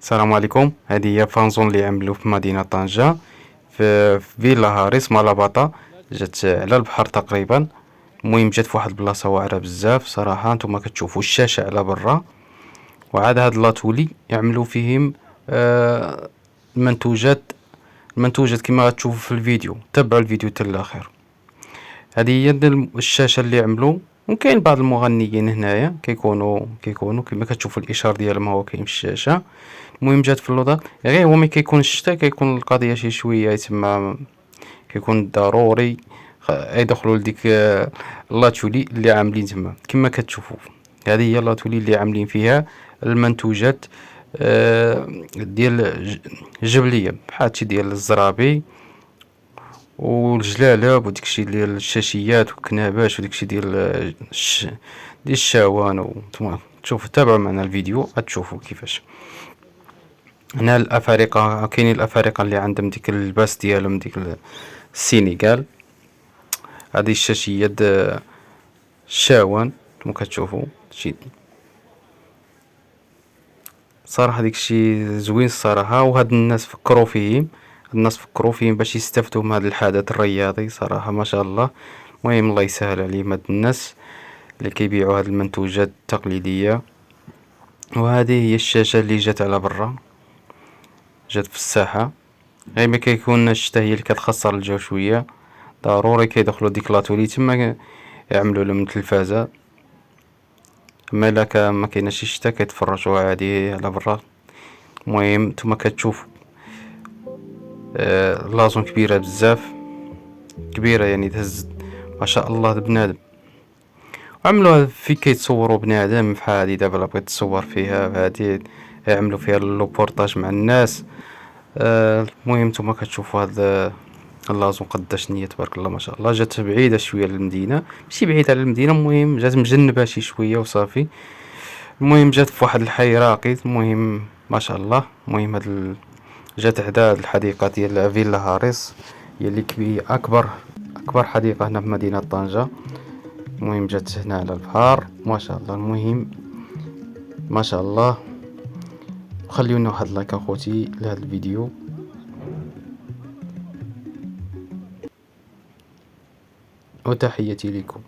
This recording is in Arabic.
السلام عليكم. هذه هي فانزون اللي عملوا في مدينة طنجة في فيلا هاريس مالاباطا. جات على البحر تقريبا. المهم جات في واحد البلاصة واعرة بزاف صراحة. نتوما كتشوفوا الشاشة على برا، وعاد هاد لاتولي يعملوا فيهم المنتوجات. المنتوجات كما غتشوفوا في الفيديو. تبعوا الفيديو حتى الاخر. هذه هي الشاشة اللي عملوا. وكاين بعض المغنيين هنايا كيكونوا كما كتشوفوا الاشار ديالهم هو كاين في الشاشة. المهم جات في اللوطا غير هو ملي كيكون الشتا كيكون القضية شي شوية تما كيكون ضروري يدخلوا لديك لاتولي اللي عاملين تما كما كتشوفوا. هذه هي لاتولي اللي عاملين فيها المنتوجات ديال الجبلية بحال هادشي ديال الزرابي والجلالب وديكشي ديال الشاشيات والكناباش وديكشي ديال ديال الشاوان. وانتم تشوفوا تابعوا معنا الفيديو غتشوفوا كيفاش. هنا الافارقه كاينين الافارقه اللي عندهم ديك اللباس ديالهم ديك السينيغال. هذه الشاشيات الشاوان كما كتشوفوا شي صراحه داكشي زوين الصراحه. وهاد الناس فكروا فيهم باش يستافدوا من هذا الحدث الرياضي صراحه ما شاء الله. المهم الله يسهل عليهم هاد الناس اللي كيبيعوا هاد المنتوجات التقليديه. وهذه هي الشاشه اللي جات على برا، جات في الساحه. غير ما كيكون الشتا هي اللي كتخسر الجو شويه، ضروري كيدخلوا ديك لاتولي تما يعملوا لهم التلفازه. اما الا ما كايناش الشتا كيتفرجوا عادي على برا. المهم نتوما كتشوفوا لازون كبيره بزاف، كبيره يعني تهز ما شاء الله بنادم. عملوها في كيتصوروا بنادم بحال هادي دابا لا بغيت تصور فيها هادي يعملوا فيها لوبورتاج مع الناس. المهم نتوما كتشوفوا هاد اللازون قداش نية تبارك الله ما شاء الله. جات بعيدة شوية للمدينة، ماشي بعيدة على المدينة، المهم جات مجنبة شي شوية وصافي. المهم جات في واحد الحي راقي. المهم ما شاء الله. المهم جات حدا هاد الحديقة ديال فيلا هاريس، هي اللي أكبر حديقة هنا في مدينة طنجة. المهم جات هنا على البحر ما شاء الله. المهم ما شاء الله. خليونا واحد لايك اخوتي لهذا الفيديو، وتحياتي لكم.